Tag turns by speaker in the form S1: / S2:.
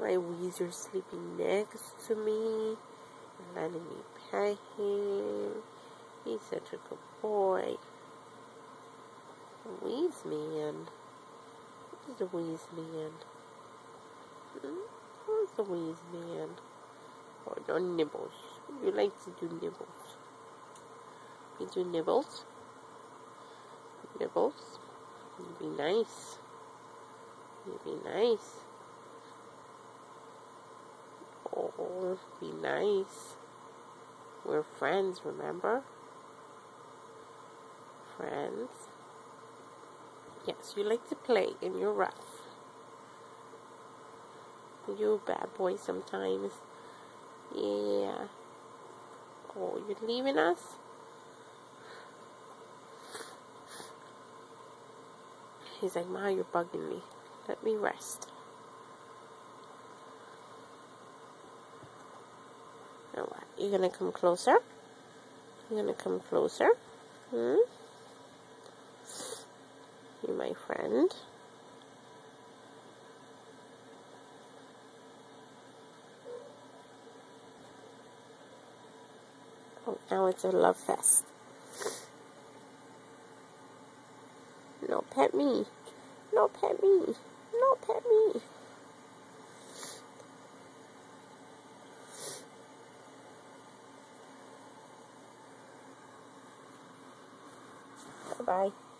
S1: My Weezer sleeping next to me and letting me pet him. He's such a good boy. The Wheeze Man. Who's the Wheeze Man? Who's the Wheeze Man? Oh, your nibbles. You like to do nibbles. You do nibbles? Nibbles? You be nice. You be nice. Oh, be nice. We're friends, remember? Friends. Yes, you like to play and you're rough. You're a bad boy sometimes. Yeah. Oh, you're leaving us? He's like, Ma, you're bugging me. Let me rest. Now what? You gonna come closer? You gonna come closer? You're my friend. Oh, now it's a love fest. No, pet me. No, pet me. No, pet me. Bye-bye.